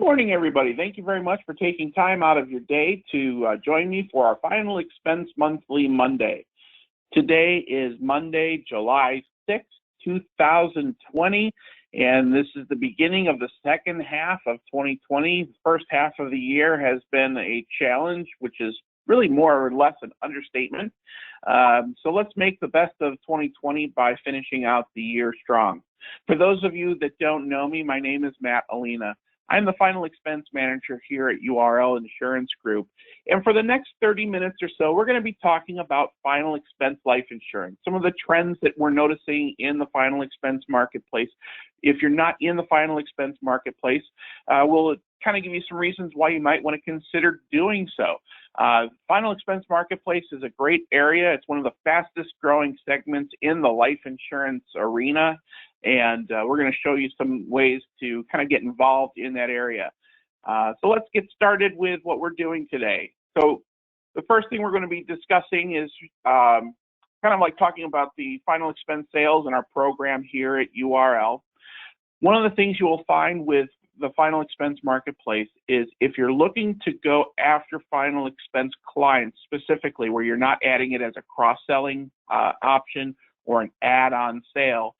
Good morning, everybody. Thank you very much for taking time out of your day to join me for our Final Expense Monthly Monday. Today is Monday, July 6th, 2020, and this is the beginning of the second half of 2020. The first half of the year has been a challenge, which is really more or less an understatement. So let's make the best of 2020 by finishing out the year strong. For those of you that don't know me, my name is Matt Alina. I'm the Final Expense Manager here at URL Insurance Group. And for the next 30 minutes or so, we're going to be talking about final expense life insurance, some of the trends that we're noticing in the final expense marketplace. If you're not in the final expense marketplace, we'll kind of give you some reasons why you might want to consider doing so. Final expense marketplace is a great area. It's one of the fastest growing segments in the life insurance arena. And we're going to show you some ways to kind of get involved in that area. So let's get started with what we're doing today. So the first thing we're going to be discussing is kind of like talking about the final expense sales and our program here at URL. One of the things you will find with the final expense marketplace is if you're looking to go after final expense clients specifically, where you're not adding it as a cross-selling option or an add-on sale,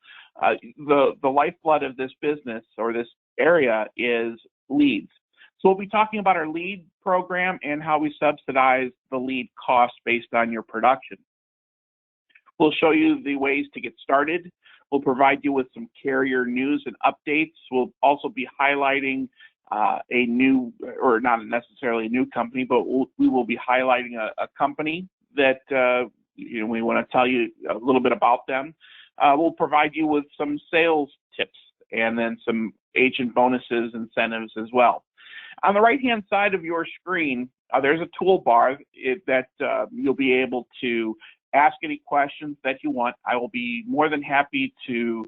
the lifeblood of this business or this area is leads. So we'll be talking about our lead program and how we subsidize the lead cost based on your production. We'll show you the ways to get started. We'll provide you with some carrier news and updates. We'll also be highlighting a new, or not necessarily a new company, but we will be highlighting a company that we want to tell you a little bit about them. We'll provide you with some sales tips and then some agent bonuses, incentives as well. On the right-hand side of your screen, there's a toolbar that you'll be able to ask any questions that you want. I will be more than happy to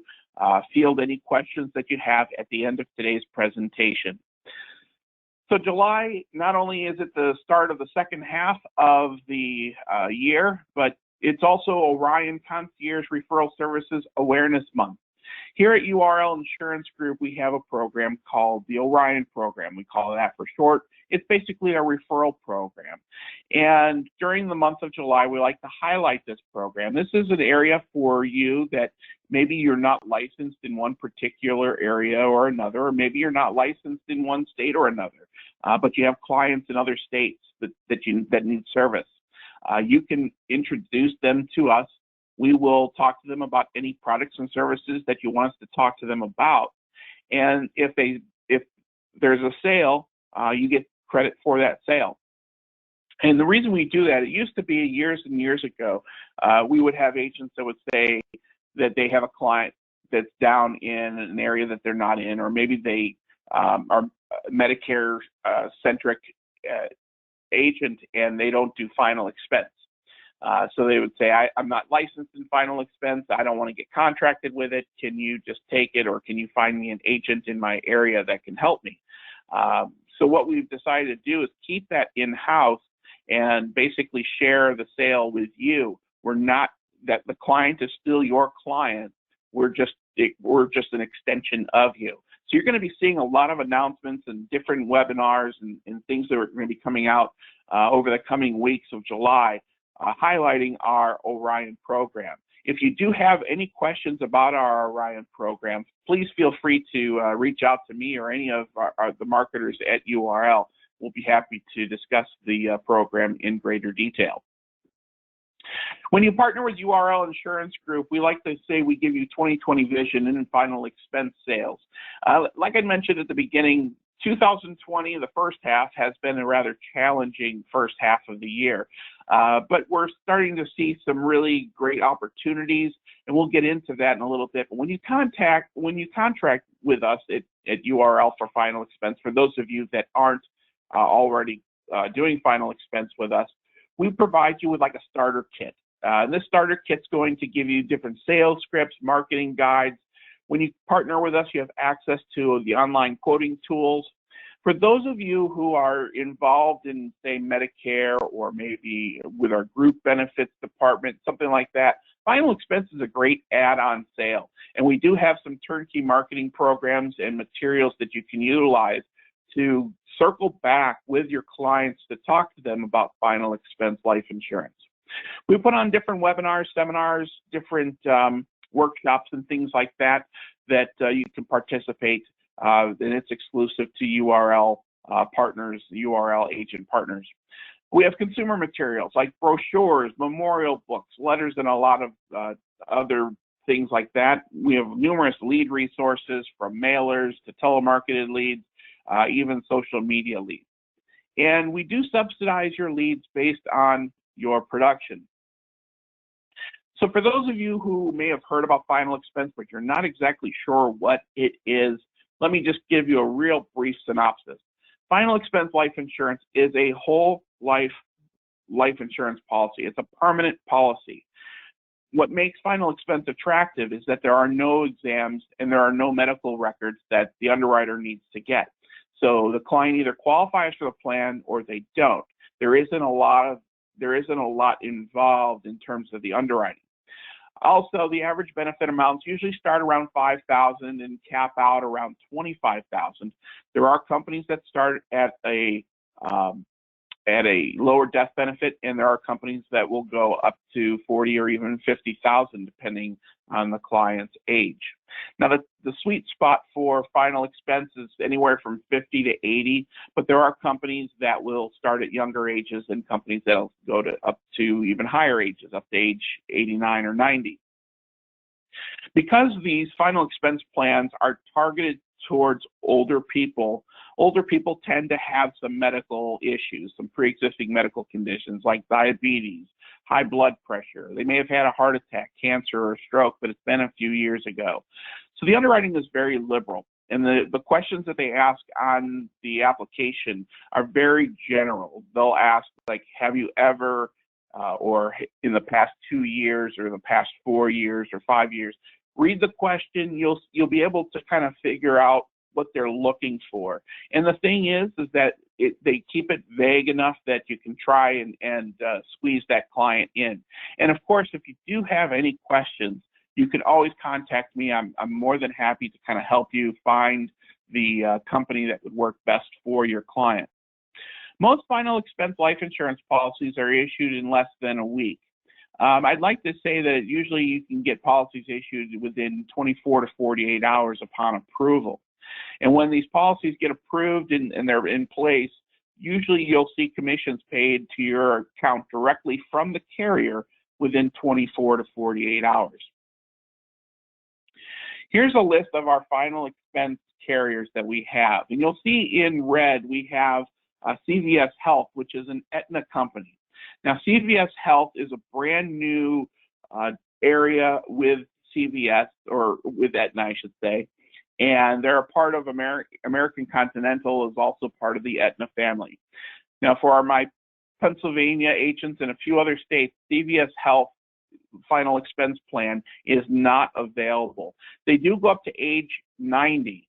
field any questions that you have at the end of today's presentation. So July, not only is it the start of the second half of the year, but it's also Orion Concierge Referral Services Awareness Month. Here at URL Insurance Group, we have a program called the Orion Program. We call it that for short. It's basically a referral program. And during the month of July, we like to highlight this program. This is an area for you that maybe you're not licensed in one particular area or another, or maybe you're not licensed in one state or another, but you have clients in other states that need service. You can introduce them to us. We will talk to them about any products and services that you want us to talk to them about. And if there's a sale, you get credit for that sale. And the reason we do that, it used to be years and years ago, we would have agents that would say that they have a client that's down in an area that they're not in, or maybe they are Medicare-centric agent and they don't do final expense. So they would say, I'm not licensed in final expense. I don't want to get contracted with it. Can you just take it, or can you find me an agent in my area that can help me? So what we've decided to do is keep that in-house and basically share the sale with you. We're not, that the client is still your client. We're just an extension of you. So you're going to be seeing a lot of announcements and different webinars and things that are going to be coming out over the coming weeks of July, highlighting our Orion program. If you do have any questions about our Orion program, please feel free to reach out to me or any of the marketers at URL. We'll be happy to discuss the program in greater detail. When you partner with URL Insurance Group, we like to say we give you 20/20 vision in final expense sales. Like I mentioned at the beginning, 2020, the first half, has been a rather challenging first half of the year. But we're starting to see some really great opportunities, and we'll get into that in a little bit. But when you contract with us at URL for final expense, for those of you that aren't already doing final expense with us, we provide you with like a starter kit. This starter kit's going to give you different sales scripts, marketing guides. When you partner with us, you have access to the online quoting tools. For those of you who are involved in, say, Medicare or maybe with our group benefits department, something like that, final expense is a great add-on sale. And we do have some turnkey marketing programs and materials that you can utilize to circle back with your clients to talk to them about final expense life insurance. We put on different webinars, seminars, different workshops and things like that you can participate, and it's exclusive to URL partners, URL agent partners. We have consumer materials like brochures, memorial books, letters, and a lot of other things like that. We have numerous lead resources from mailers to telemarketed leads, even social media leads. And we do subsidize your leads based on your production. So for those of you who may have heard about final expense, but you're not exactly sure what it is, let me just give you a real brief synopsis. Final expense life insurance is a whole life insurance policy. It's a permanent policy. What makes final expense attractive is that there are no exams and there are no medical records that the underwriter needs to get. So the client either qualifies for the plan or they don't. There isn't a lot involved in terms of the underwriting. Also, the average benefit amounts usually start around $5,000 and cap out around $25,000. There are companies that start at a lower death benefit, and there are companies that will go up to $40,000 or even $50,000 depending on the client's age. Now, the sweet spot for final expense is anywhere from 50 to 80, but there are companies that will start at younger ages and companies that'll go up to even higher ages, up to age 89 or 90. Because these final expense plans are targeted towards older people tend to have some medical issues, some pre-existing medical conditions like diabetes, high blood pressure. They may have had a heart attack, cancer, or stroke, but it's been a few years ago. So the underwriting is very liberal, and the questions that they ask on the application are very general. They'll ask, like, have you ever, or in the past 2 years, or the past 4 years, or 5 years. Read the question. You'll be able to kind of figure out what they're looking for. And the thing is that they keep it vague enough that you can try and squeeze that client in. And of course, if you do have any questions, you can always contact me. I'm more than happy to kind of help you find the company that would work best for your client. Most final expense life insurance policies are issued in less than a week. I'd like to say that usually you can get policies issued within 24 to 48 hours upon approval. And when these policies get approved and they're in place, usually you'll see commissions paid to your account directly from the carrier within 24 to 48 hours. Here's a list of our final expense carriers that we have. And you'll see in red we have CVS Health, which is an Aetna company. Now, CVS Health is a brand new area with CVS, or with Aetna, I should say, and they're a part of American Continental, is also part of the Aetna family. Now, for my Pennsylvania agents and a few other states, CVS Health final expense plan is not available. They do go up to age 90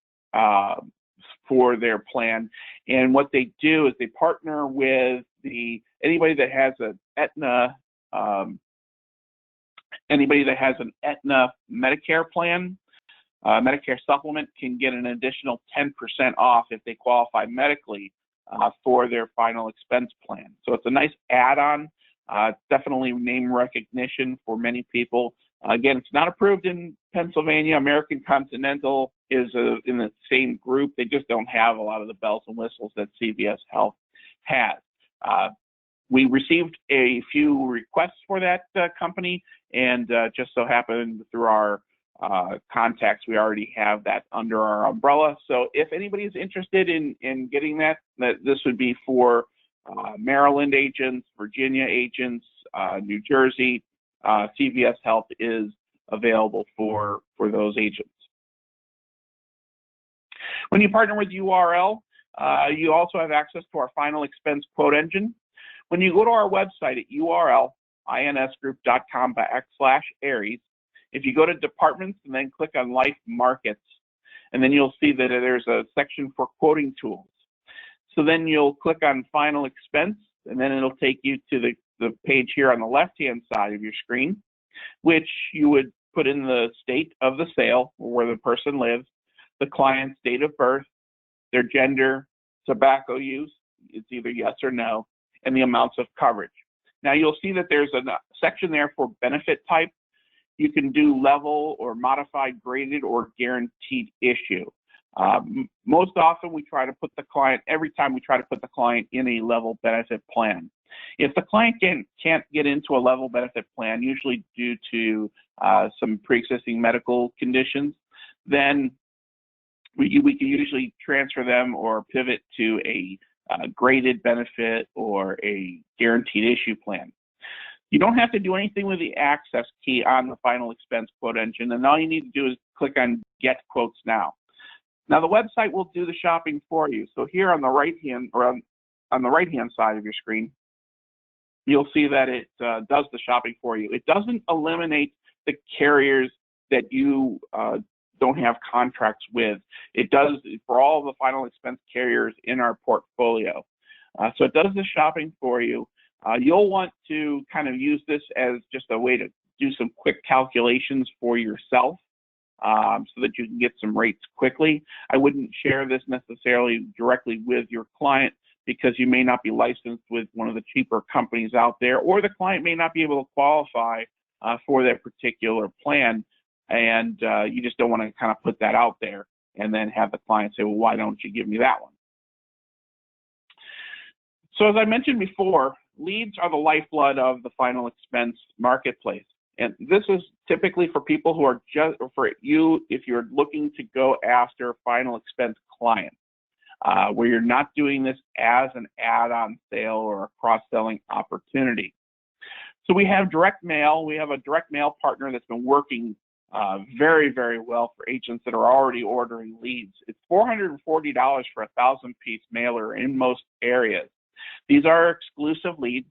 for their plan, and what they do is they partner with anybody that has an Aetna Medicare plan. Medicare supplement can get an additional 10% off if they qualify medically for their final expense plan. So it's a nice add-on, definitely name recognition for many people. Again, it's not approved in Pennsylvania. American Continental is in the same group. They just don't have a lot of the bells and whistles that CVS Health has. We received a few requests for that company, and just so happened through our contacts, we already have that under our umbrella. So if anybody is interested in getting that, this would be for Maryland agents, Virginia agents, New Jersey. CVS Health is available for those agents. When you partner with URL, you also have access to our final expense quote engine. When you go to our website at url.insgroup.com/Aries, if you go to departments and then click on life markets, and then you'll see that there's a section for quoting tools. So then you'll click on final expense, and then it'll take you to the page here on the left-hand side of your screen, which you would put in the state of the sale, or where the person lives, the client's date of birth, their gender, tobacco use, it's either yes or no, and the amounts of coverage. Now you'll see that there's a section there for benefit type. You can do level or modified, graded, or guaranteed issue. Most often we try to put the client, every time we try to put the client in a level benefit plan. If the client can't get into a level benefit plan, usually due to some pre-existing medical conditions, then we can usually transfer them or pivot to a graded benefit or a guaranteed issue plan. You don't have to do anything with the access key on the final expense quote engine, and all you need to do is click on Get Quotes Now. Now the website will do the shopping for you. So here on the right hand side of your screen, you'll see that it does the shopping for you. It doesn't eliminate the carriers that you don't have contracts with. It does for all the final expense carriers in our portfolio. So it does the shopping for you. You'll want to kind of use this as just a way to do some quick calculations for yourself so that you can get some rates quickly. I wouldn't share this necessarily directly with your client because you may not be licensed with one of the cheaper companies out there, or the client may not be able to qualify for that particular plan, and you just don't want to kind of put that out there and then have the client say, well, why don't you give me that one? So as I mentioned before, leads are the lifeblood of the final expense marketplace. And this is typically for people who are just, or for you, if you're looking to go after final expense clients, where you're not doing this as an add-on sale or a cross-selling opportunity. So we have direct mail. We have a direct mail partner that's been working very, very well for agents that are already ordering leads. It's $440 for a 1,000-piece mailer in most areas. These are exclusive leads,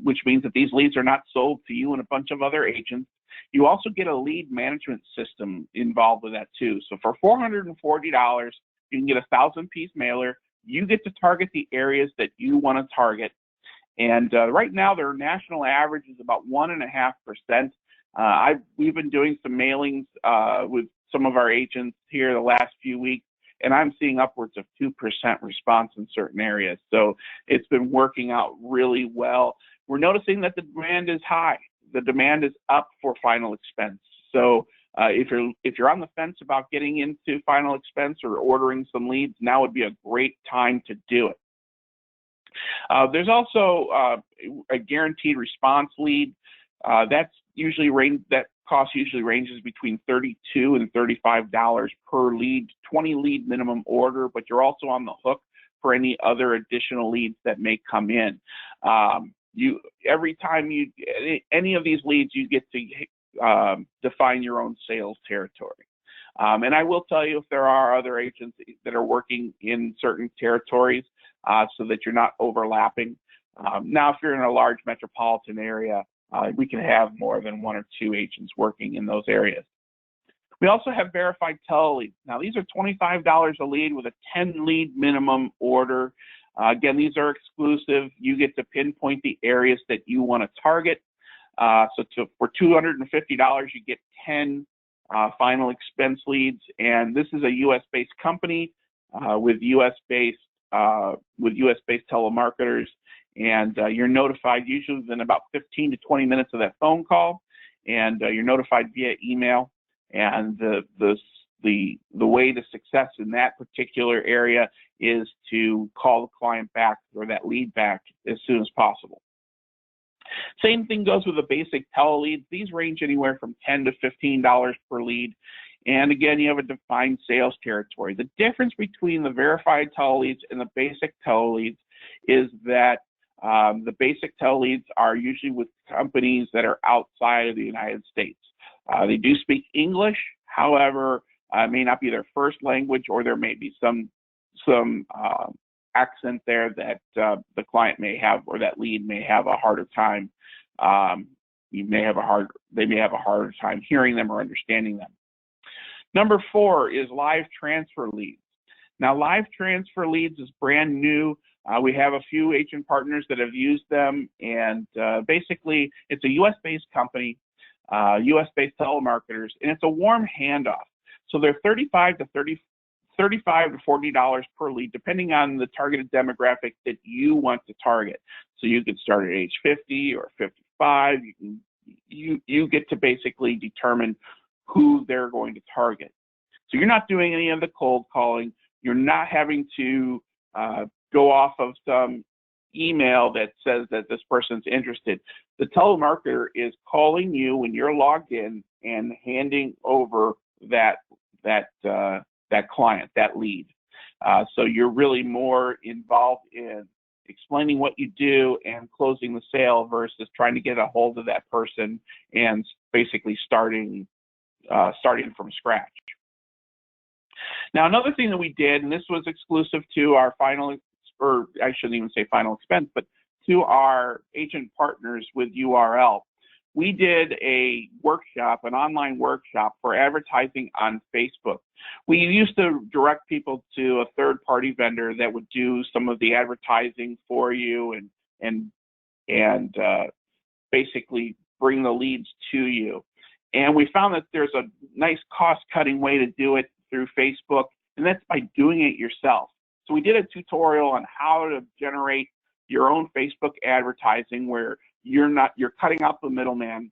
which means that these leads are not sold to you and a bunch of other agents. You also get a lead management system involved with that too. So for $440, you can get a 1,000-piece mailer. You get to target the areas that you want to target. And right now, their national average is about 1.5%. We've been doing some mailings with some of our agents here the last few weeks, and I'm seeing upwards of 2% response in certain areas. So it's been working out really well. We're noticing that the demand is high. The demand is up for final expense. So if you're on the fence about getting into final expense or ordering some leads, now would be a great time to do it. There's also a guaranteed response lead. That cost usually ranges between $32 and $35 per lead, 20 lead minimum order, but you're also on the hook for any other additional leads that may come in. Every time any of these leads, you get to define your own sales territory. And I will tell you if there are other agents that are working in certain territories so that you're not overlapping. Now, if you're in a large metropolitan area, we can have more than 1 or 2 agents working in those areas. We also have verified teleleads. Now, these are $25 a lead with a 10 lead minimum order. Again, these are exclusive. You get to pinpoint the areas that you want to target. For $250, you get 10 final expense leads, and this is a U.S.-based company with U.S.-based telemarketers, and you're notified usually within about 15 to 20 minutes of that phone call, and you're notified via email. And the way to success in that particular area is to call the client back or that lead back as soon as possible. Same thing goes with the basic teleleads. These range anywhere from $10 to $15 per lead. And again, you have a defined sales territory. The difference between the verified teleleads and the basic teleleads is that the basic teleleads are usually with companies that are outside of the United States. They do speak English, however, it may not be their first language, or there may be some accent there that the client may have, or that lead may have a harder time. They may have a harder time hearing them or understanding them. Number 4 is live transfer leads. Now, live transfer leads is brand new. We have a few agent partners that have used them, and basically, it's a U.S.-based company, U.S.-based telemarketers, and it's a warm handoff. So they're $35 to $35 to $40 per lead, depending on the targeted demographic that you want to target. So you could start at age 50 or 55. You get to basically determine who they're going to target. So you're not doing any of the cold calling. You're not having to go off of some email that says that this person's interested. The telemarketer is calling you when you're logged in and handing over that client, that lead. So you're really more involved in explaining what you do and closing the sale versus trying to get a hold of that person and basically starting from scratch. Now, another thing that we did, and this was exclusive to our final, or I shouldn't even say final expense, but to our agent partners with URL, we did a workshop, an online workshop for advertising on Facebook. We used to direct people to a third-party vendor that would do some of the advertising for you and basically bring the leads to you. And we found that there's a nice cost-cutting way to do it through Facebook, and that's by doing it yourself. So we did a tutorial on how to generate your own Facebook advertising where you're cutting out the middleman.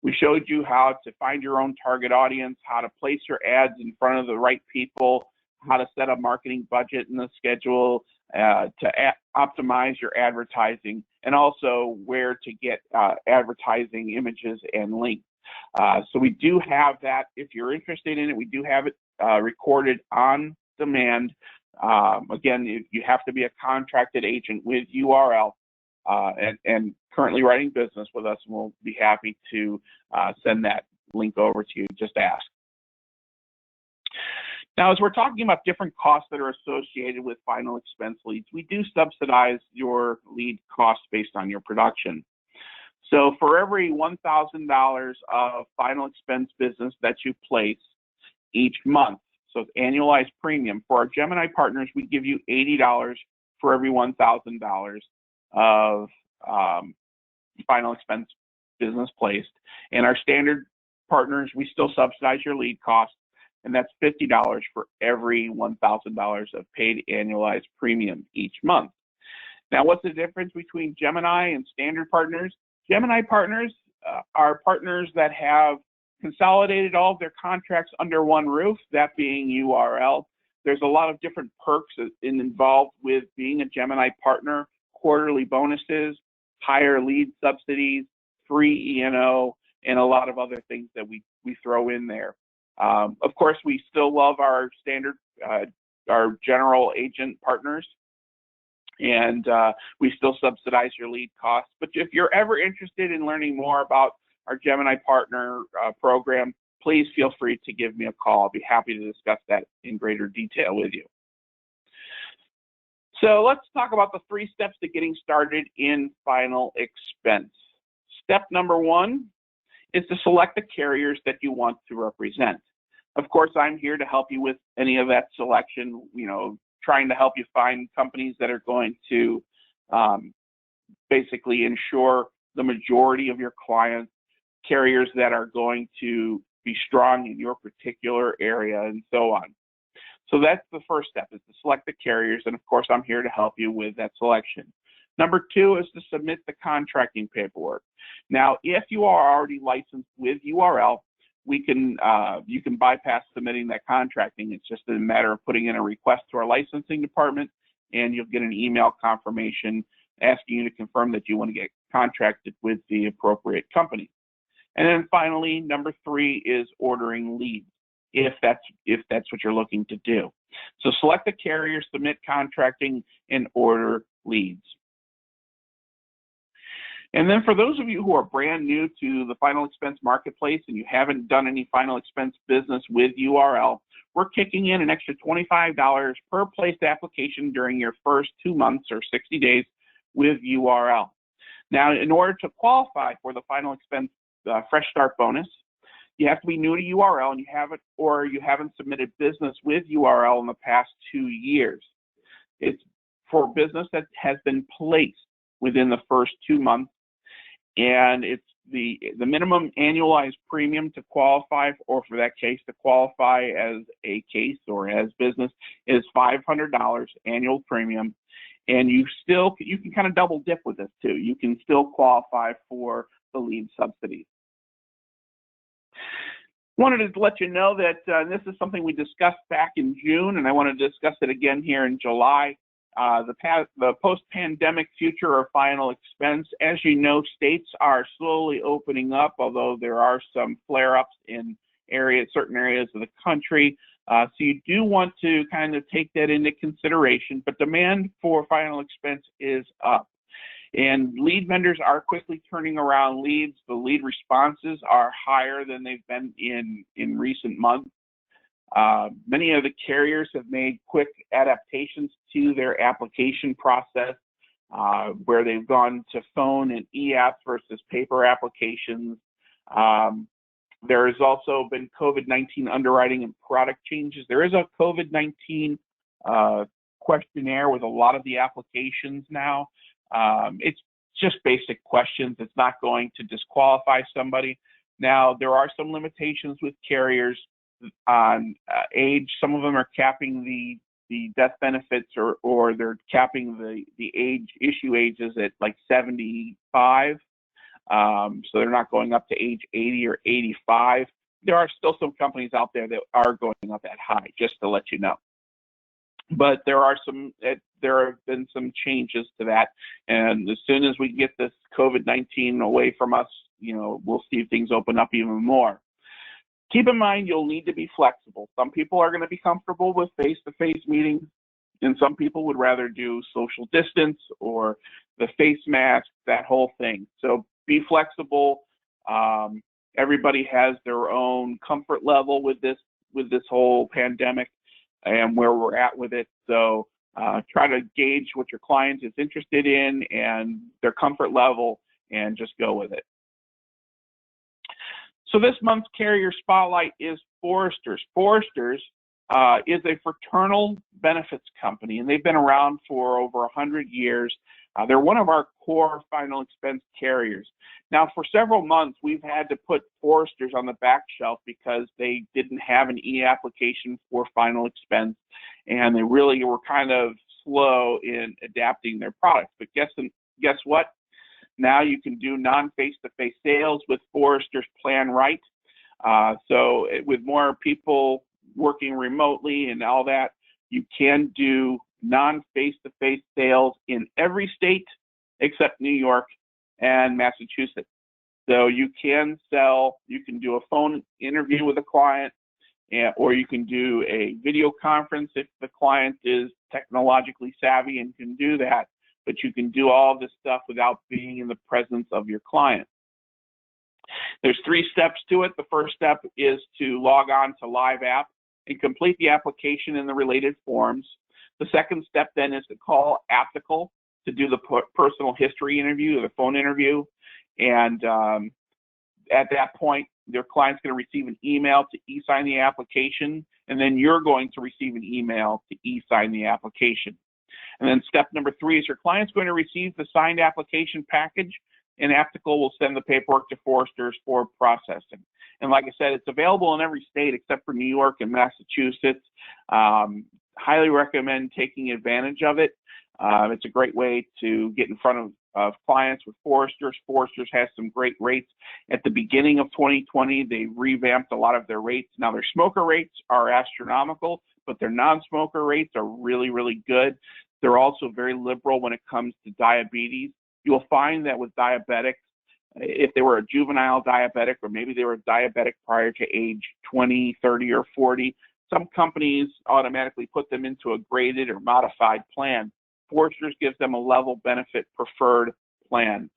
We showed you how to find your own target audience, how to place your ads in front of the right people, how to set a marketing budget and the schedule to optimize your advertising, and also where to get advertising images and links. So we do have that. If you're interested in it, we do have it recorded on demand. Again, you have to be a contracted agent with URL and currently writing business with us, and we'll be happy to send that link over to you. Just ask. Now, as we're talking about different costs that are associated with final expense leads, we do subsidize your lead costs based on your production. So for every $1,000 of final expense business that you place each month, so it's annualized premium, for our Gemini partners, we give you $80 for every $1,000 of final expense business placed. And our standard partners, we still subsidize your lead costs, and that's $50 for every $1,000 of paid annualized premium each month. Now, what's the difference between Gemini and standard partners? Gemini partners are partners that have consolidated all of their contracts under one roof, that being URL. There's a lot of different perks involved with being a Gemini partner: quarterly bonuses, higher lead subsidies, free E&O, and a lot of other things that we throw in there. Of course, we still love our standard, our general agent partners, and we still subsidize your lead costs. But if you're ever interested in learning more about our Gemini partner program, please feel free to give me a call. I'll be happy to discuss that in greater detail with you. So let's talk about the 3 steps to getting started in final expense. Step number 1 is to select the carriers that you want to represent. Of course, I'm here to help you with any of that selection, trying to help you find companies that are going to basically ensure the majority of your clients, carriers that are going to be strong in your particular area, and so on. So that's the first step, is to select the carriers, and of course I'm here to help you with that selection. Number 2 is to submit the contracting paperwork. Now, if you are already licensed with URL, you can bypass submitting that contracting. It's just a matter of putting in a request to our licensing department, and you'll get an email confirmation asking you to confirm that you want to get contracted with the appropriate company. And then finally, number 3 is ordering leads, if that's what you're looking to do. So select the carrier, submit contracting, and order leads. And then for those of you who are brand new to the final expense marketplace and you haven't done any final expense business with URL, we're kicking in an extra $25 per placed application during your first 2 months or 60 days with URL. Now, in order to qualify for the final expense Fresh Start bonus, you have to be new to URL and you haven't submitted business with URL in the past 2 years. It's for business that has been placed within the first 2 months, and it's the minimum annualized premium to qualify, or for that case to qualify as a case or as business, is $500 annual premium. And you can kind of double dip with this too. You can still qualify for the lead subsidies. Wanted to let you know that this is something we discussed back in June, and I want to discuss it again here in July. The post-pandemic future or final expense. As you know, states are slowly opening up, although there are some flare-ups in certain areas of the country. So you do want to kind of take that into consideration, but demand for final expense is up. And lead vendors are quickly turning around leads. The lead responses are higher than they've been in recent months. Many of the carriers have made quick adaptations to their application process, where they've gone to phone and e-apps versus paper applications. There has also been COVID-19 underwriting and product changes. There is a COVID-19 questionnaire with a lot of the applications now. It's just basic questions. It's not going to disqualify somebody. Now, there are some limitations with carriers on age. Some of them are capping the death benefits, or they're capping the issue ages at like 75. So they're not going up to age 80 or 85. There are still some companies out there that are going up that high, just to let you know. But there have been some changes to that, and as soon as we get this COVID-19 away from us, we'll see things open up even more. Keep in mind, you'll need to be flexible. Some people are going to be comfortable with face-to-face meetings, and some people would rather do social distance or the face mask, that whole thing. So be flexible. Everybody has their own comfort level with this whole pandemic and where we're at with it. So try to gauge what your client is interested in and their comfort level, and just go with it. So this month's carrier spotlight is Foresters. Foresters is a fraternal benefits company, and they've been around for over 100 years. They're one of our core final expense carriers. Now, for several months, we've had to put Foresters on the back shelf because they didn't have an e-application for final expense, and they really were kind of slow in adapting their products. But guess what? Now you can do non-face-to-face sales with Foresters PlanRight. So with more people working remotely and all that, you can do non-face-to-face sales in every state except New York and Massachusetts. So you can do a phone interview with a client, or you can do a video conference if the client is technologically savvy and can do that. But you can do all this stuff without being in the presence of your client. There's 3 steps to it. The first step is to log on to Live App and complete the application and the related forms. The second step then is to call Aptical to do the personal history interview or the phone interview. And at that point, your client's going to receive an email to e-sign the application, and then you're going to receive an email to e-sign the application. And then step number 3 is your client's going to receive the signed application package, and Aptical will send the paperwork to Foresters for processing. And like I said, it's available in every state except for New York and Massachusetts. Highly recommend taking advantage of it. It's a great way to get in front of clients with Foresters. Foresters has some great rates. At the beginning of 2020, they revamped a lot of their rates. Now, their smoker rates are astronomical, but their non-smoker rates are really, really good. They're also very liberal when it comes to diabetes. You'll find that with diabetics, if they were a juvenile diabetic, or maybe they were a diabetic prior to age 20, 30, or 40, some companies automatically put them into a graded or modified plan. Foresters gives them a level benefit preferred plan.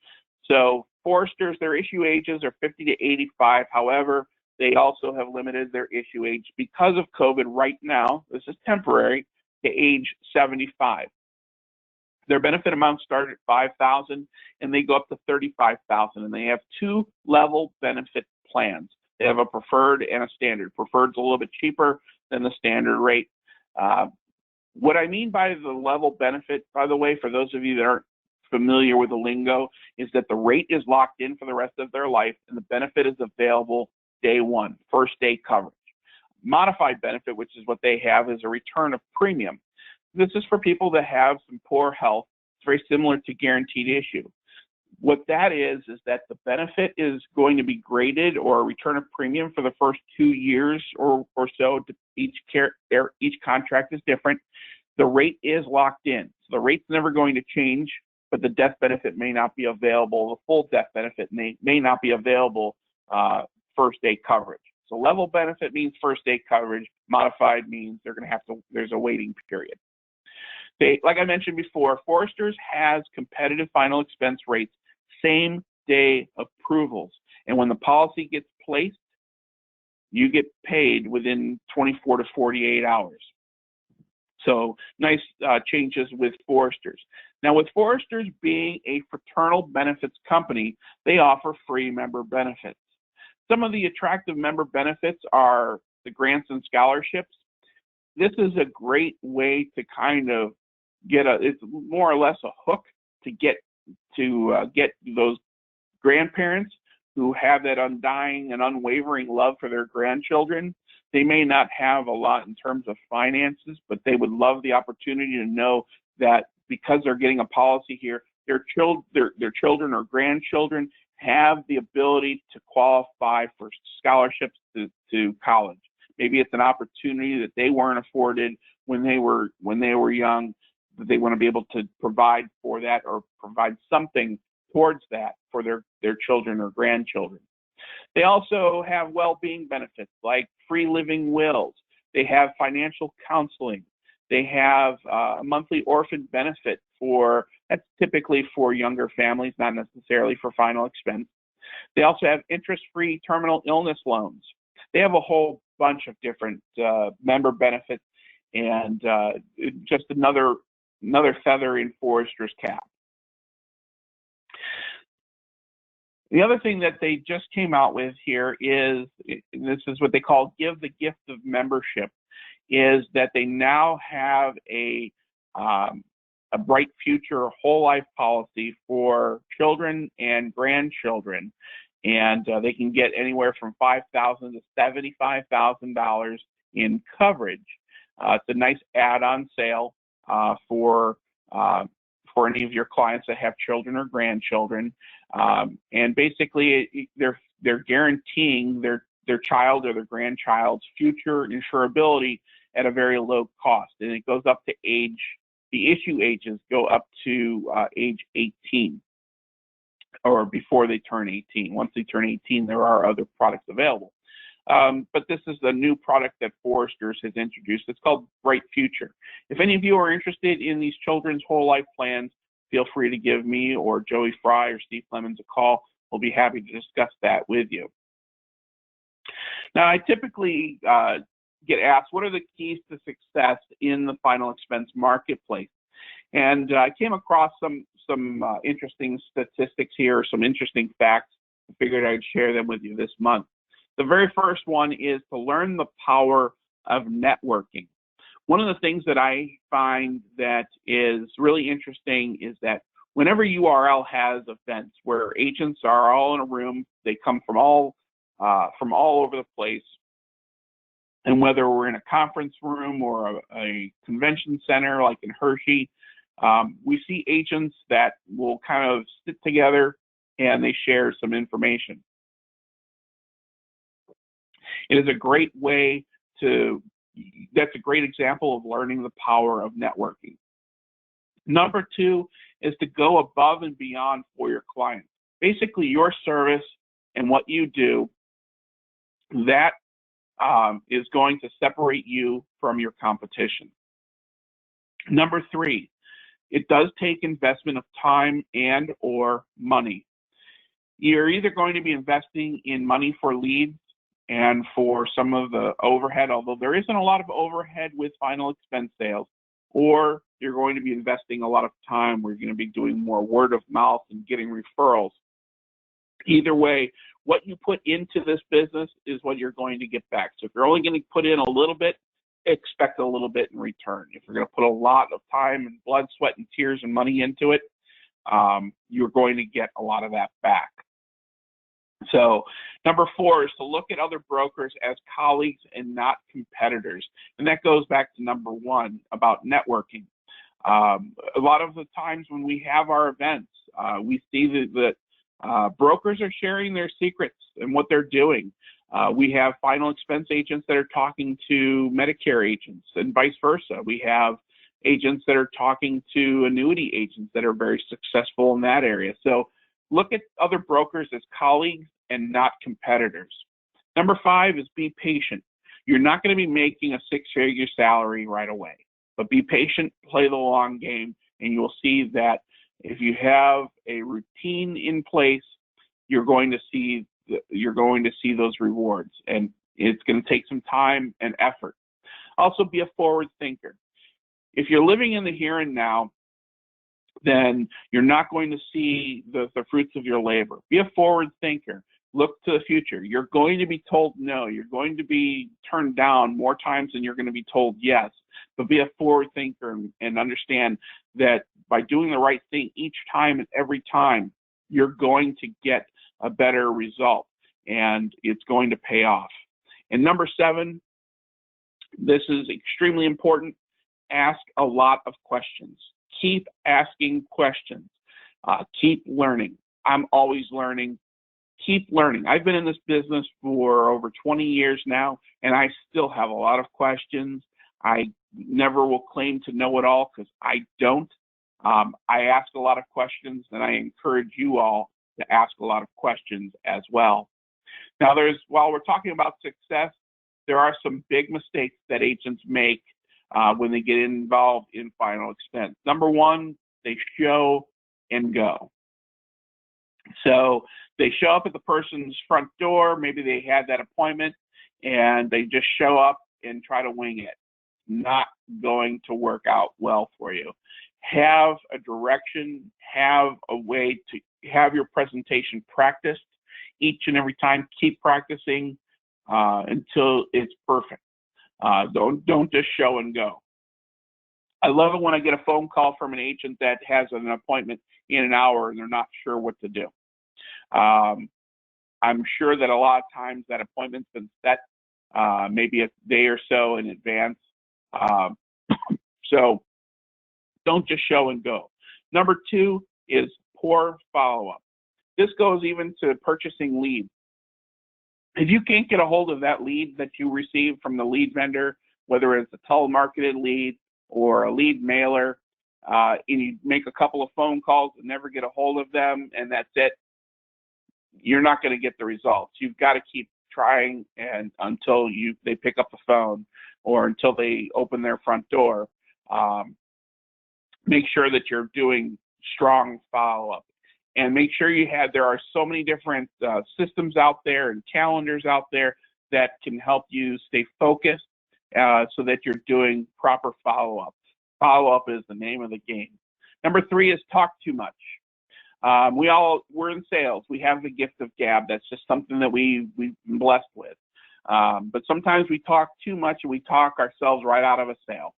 So Foresters, their issue ages are 50 to 85. However, they also have limited their issue age because of COVID right now, this is temporary, to age 75. Their benefit amounts start at $5,000 and they go up to $35,000, and they have 2 level benefit plans. They have a preferred and a standard. Preferred's a little bit cheaper than the standard rate. What I mean by the level benefit, by the way, for those of you that aren't familiar with the lingo, is that the rate is locked in for the rest of their life and the benefit is available day one, first day coverage. Modified benefit, which is what they have, is a return of premium. This is for people that have some poor health. It's very similar to guaranteed issue. What that is that the benefit is going to be graded, or a return of premium, for the first 2 years or so. Each contract is different. The rate is locked in. So the rate's never going to change, but the death benefit may not be available. The full death benefit may not be available first day coverage. So level benefit means first day coverage. Modified means there's a waiting period. Like I mentioned before, Foresters has competitive final expense rates, same day approvals. And when the policy gets placed, you get paid within 24 to 48 hours. So nice changes with Foresters. Now, with Foresters being a fraternal benefits company, they offer free member benefits. Some of the attractive member benefits are the grants and scholarships. This is a great way to kind of it's more or less a hook to get those grandparents who have that undying and unwavering love for their grandchildren. They may not have a lot in terms of finances, but they would love the opportunity to know that because they're getting a policy here, their children or grandchildren have the ability to qualify for scholarships to college. Maybe it's an opportunity that they weren't afforded when they were young, that they want to be able to provide for that, or provide something towards that for their children or grandchildren. They also have well-being benefits like free living wills. They have financial counseling. They have a monthly orphan benefit that's typically for younger families, not necessarily for final expense. They also have interest-free terminal illness loans. They have a whole bunch of different member benefits, and just another feather in Forester's cap. The other thing that they just came out with here is, this is what they call Give the Gift of Membership, is that they now have a Bright Future whole life policy for children and grandchildren, and they can get anywhere from $5,000 to $75,000 in coverage. It's a nice add-on sale for any of your clients that have children or grandchildren, and basically they're guaranteeing their child or their grandchild's future insurability at a very low cost, and it goes up to the issue ages go up to age 18, or before they turn 18. Once they turn 18, there are other products available. But this is the new product that Foresters has introduced. It's called Bright Future. If any of you are interested in these children's whole life plans, feel free to give me or Joey Fry or Steve Clemens a call. We'll be happy to discuss that with you. Now, I typically get asked, what are the keys to success in the final expense marketplace? And I came across some interesting statistics here, some interesting facts. I figured I'd share them with you this month. The very first one is to learn the power of networking. One of the things that I find that is really interesting is that whenever URL has events where agents are all in a room, they come from all over the place, and whether we're in a conference room or a convention center like in Hershey, we see agents that will kind of sit together and they share some information. It is a great way that's a great example of learning the power of networking. Number two is to go above and beyond for your clients. Basically, your service and what you do, that is going to separate you from your competition. Number three, it does take investment of time and or money. You're either going to be investing in money for leads and for some of the overhead, although there isn't a lot of overhead with final expense sales, or you're going to be investing a lot of time where you're going to be doing more word of mouth and getting referrals. Either way, what you put into this business is what you're going to get back. So if you're only going to put in a little bit, expect a little bit in return. If you're going to put a lot of time and blood, sweat, and tears and money into it, you're going to get a lot of that back. So number 4 is to look at other brokers as colleagues and not competitors. And that goes back to number 1 about networking. A lot of the times when we have our events, we see that brokers are sharing their secrets and what they're doing. We have final expense agents that are talking to Medicare agents and vice versa. We have agents that are talking to annuity agents that are very successful in that area. So look at other brokers as colleagues and not competitors. Number 5 is be patient. You're not going to be making a 6-figure salary right away, but be patient, play the long game, and you'll see that if you have a routine in place, you're going to see those rewards, and it's going to take some time and effort. Also, be a forward thinker. If you're living in the here and now, then you're not going to see the fruits of your labor. Be a forward thinker. Look to the future. You're going to be told no. You're going to be turned down more times than you're going to be told yes. But be a forward thinker and understand that by doing the right thing each time and every time, you're going to get a better result, and it's going to pay off. And number 7, this is extremely important. Ask a lot of questions. Keep asking questions. Keep learning. I'm always learning. Keep learning. I've been in this business for over 20 years now, and I still have a lot of questions. I never will claim to know it all because I don't. I ask a lot of questions, and I encourage you all to ask a lot of questions as well. Now, while we're talking about success, there are some big mistakes that agents make when they get involved in final expense. Number 1, they show and go. So they show up at the person's front door. Maybe they had that appointment, and they just show up and try to wing it. Not going to work out well for you. Have a direction. Have a way to have your presentation practiced each and every time. Keep practicing until it's perfect. Don't just show and go. I love it when I get a phone call from an agent that has an appointment in an hour and they're not sure what to do. I'm sure that a lot of times that appointment's been set maybe a day or so in advance. So don't just show and go. Number 2 is poor follow-up. This goes even to purchasing leads. If you can't get a hold of that lead that you received from the lead vendor, whether it's a telemarketed lead or a lead mailer, and you make a couple of phone calls and never get a hold of them, and that's it, you're not going to get the results. You've got to keep trying and until they pick up the phone or until they open their front door. Make sure that you're doing strong follow-up. And make sure there are so many different systems out there and calendars out there that can help you stay focused so that you're doing proper follow-up. Follow-up is the name of the game. Number 3 is talk too much. We're in sales. We have the gift of gab. That's just something that we've been blessed with. But sometimes we talk too much and we talk ourselves right out of a sale.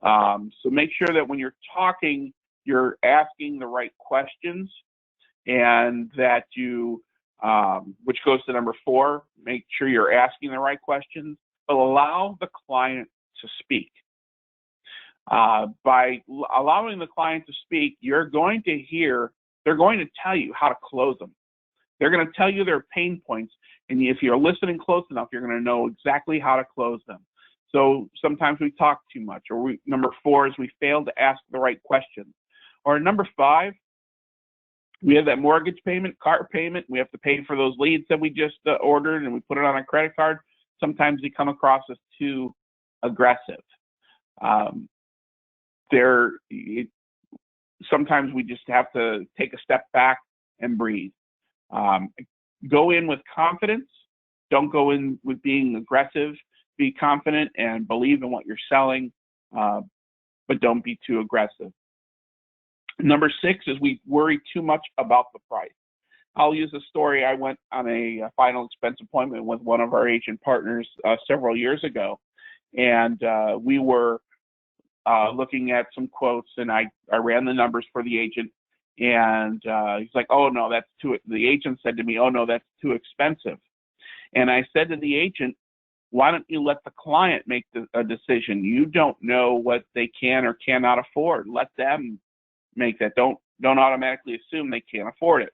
So make sure that when you're talking, you're asking the right questions, and that which goes to number 4, make sure you're asking the right questions, but allow the client to speak. By allowing the client to speak, they're going to tell you how to close them. They're going to tell you their pain points, and if you're listening close enough, you're going to know exactly how to close them. So sometimes we talk too much, or number 4 is we fail to ask the right questions. Or number 5, we have that mortgage payment, car payment. We have to pay for those leads that we just ordered, and we put it on a credit card. Sometimes they come across as too aggressive. Sometimes we just have to take a step back and breathe. Go in with confidence. Don't go in with being aggressive. Be confident and believe in what you're selling, but don't be too aggressive. Number 6 is we worry too much about the price. I'll use a story. I went on a final expense appointment with one of our agent partners several years ago, and we were looking at some quotes, and I ran the numbers for the agent, And he's like, oh no, that's too, the agent said to me, oh no, that's too expensive. And I said to the agent, why don't you let the client make a decision? You don't know what they can or cannot afford. Let them make that. Don't automatically assume they can't afford it.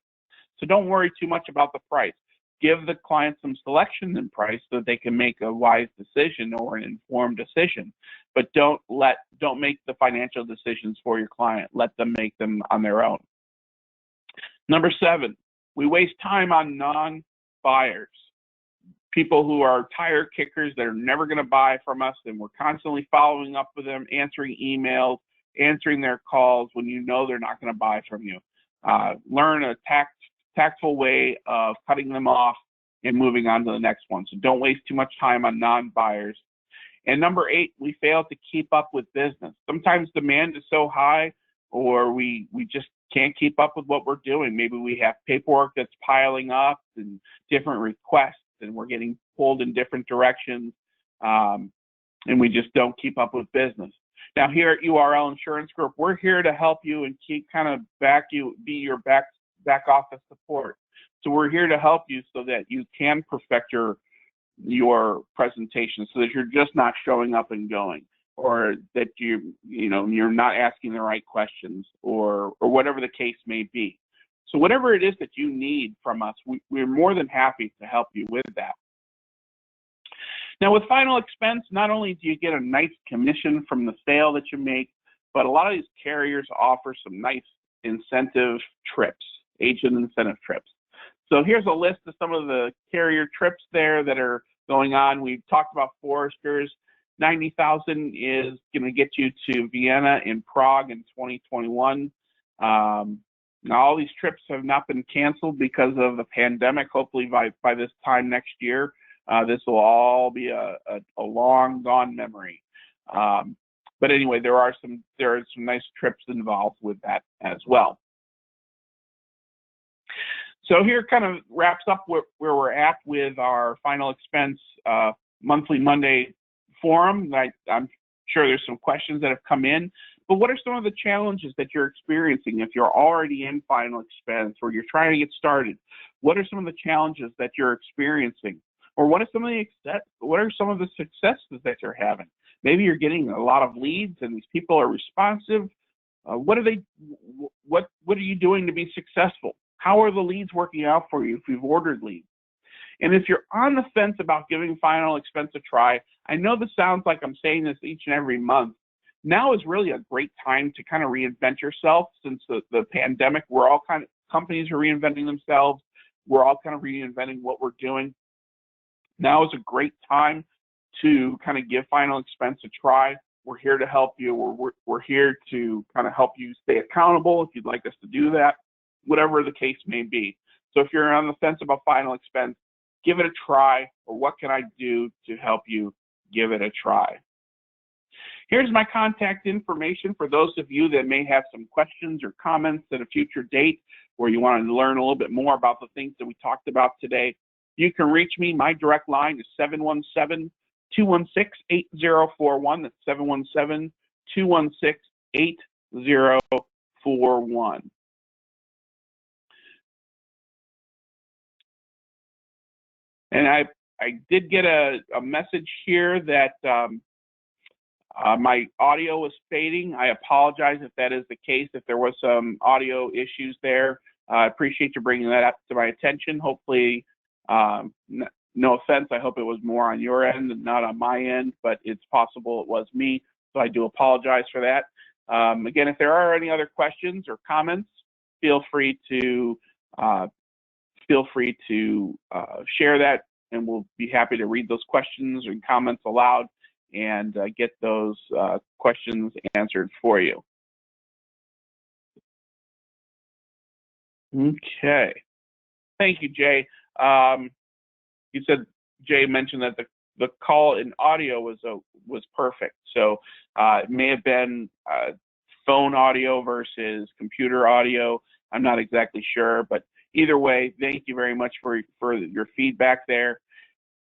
So don't worry too much about the price. Give the client some selection in price so that they can make a wise decision or an informed decision. But don't make the financial decisions for your client. Let them make them on their own. Number 7, we waste time on non-buyers. People who are tire kickers that are never going to buy from us, and we're constantly following up with them, answering emails, answering their calls when you know they're not going to buy from you. Learn a tactful way of cutting them off and moving on to the next one. So don't waste too much time on non-buyers. And number 8, we fail to keep up with business. Sometimes demand is so high, or we just can't keep up with what we're doing. Maybe we have paperwork that's piling up and different requests, and we're getting pulled in different directions, and we just don't keep up with business. Now, here at URL Insurance Group, we're here to help you and keep kind of be your back office support. So we're here to help you so that you can perfect your presentation, so that you're just not showing up and going, or that you're not asking the right questions, or whatever the case may be. So whatever it is that you need from us, we're more than happy to help you with that. Now, with final expense, not only do you get a nice commission from the sale that you make, but a lot of these carriers offer some nice incentive trips, agent incentive trips. So here's a list of some of the carrier trips there that are going on. We've talked about Foresters. $90,000 is going to get you to Vienna and Prague in 2021. Now, all these trips have not been canceled because of the pandemic. Hopefully by this time next year, this will all be a long gone memory. But anyway, there are some nice trips involved with that as well. So here kind of wraps up where we're at with our final expense monthly Monday forum. I'm sure there's some questions that have come in, but what are some of the challenges that you're experiencing if you're already in final expense or you're trying to get started? What are some of the challenges that you're experiencing? Or what are some of the successes that you're having? Maybe you're getting a lot of leads and these people are responsive. What are you doing to be successful? How are the leads working out for you if you've ordered leads? And if you're on the fence about giving final expense a try, I know this sounds like I'm saying this each and every month. Now is really a great time to kind of reinvent yourself. Since the pandemic, companies are reinventing themselves. We're all kind of reinventing what we're doing. Now is a great time to kind of give final expense a try. We're here to help you. We're here to kind of help you stay accountable if you'd like us to do that, whatever the case may be. So if you're on the fence about final expense, give it a try, or what can I do to help you give it a try? Here's my contact information for those of you that may have some questions or comments at a future date, where you want to learn a little bit more about the things that we talked about today. You can reach me. My direct line is 717-216-8041. That's 717-216-8041. And I did get a message here that my audio was fading. I apologize if that is the case, if there was some audio issues there. I appreciate you bringing that up to my attention. Hopefully, no offense, I hope it was more on your end and not on my end, but it's possible it was me, so I do apologize for that. Again, if there are any other questions or comments, feel free to share that, and we'll be happy to read those questions and comments aloud and get those questions answered for you. Okay. Thank you, Jay. You said, Jay mentioned that the call in audio was perfect. So it may have been phone audio versus computer audio. I'm not exactly sure, but either way, thank you very much for your feedback there.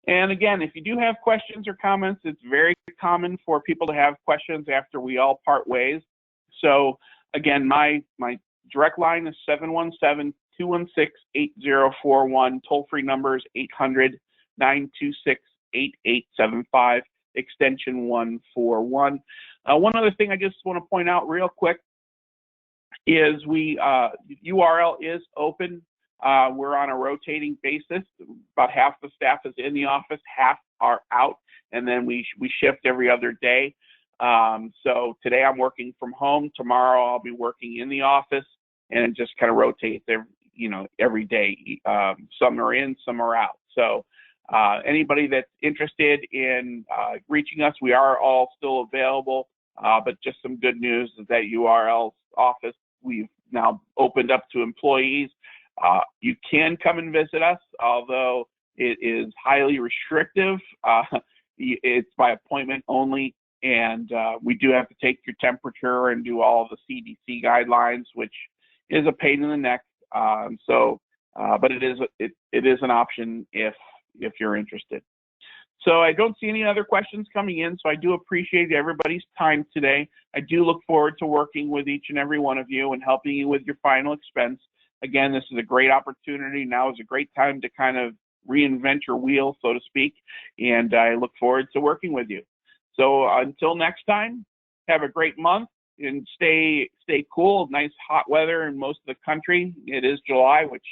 And again, if you do have questions or comments, it's very common for people to have questions after we all part ways. So again, my Direct line is 717-216-8041. Toll-free number is 800-926-8875, extension 141. One other thing I just want to point out real quick is URL is open. We're on a rotating basis. About half the staff is in the office, half are out, and then we shift every other day. So today I'm working from home. Tomorrow I'll be working in the office, and it just kind of rotates every day. Some are in, some are out. So anybody that's interested in reaching us, we are all still available. But just some good news is that URL's office, we've now opened up to employees. You can come and visit us, although it is highly restrictive. It's by appointment only, and we do have to take your temperature and do all the CDC guidelines, which is a pain in the neck. But it is an option if you're interested. So I don't see any other questions coming in, so I do appreciate everybody's time today. I do look forward to working with each and every one of you and helping you with your final expense. Again, this is a great opportunity. Now is a great time to kind of reinvent your wheel, so to speak, and I look forward to working with you. So until next time, have a great month and stay cool. Nice hot weather in most of the country. It is July, which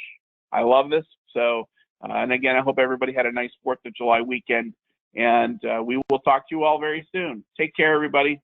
I love this. So, and again, I hope everybody had a nice 4th of July weekend, and we will talk to you all very soon. Take care, everybody.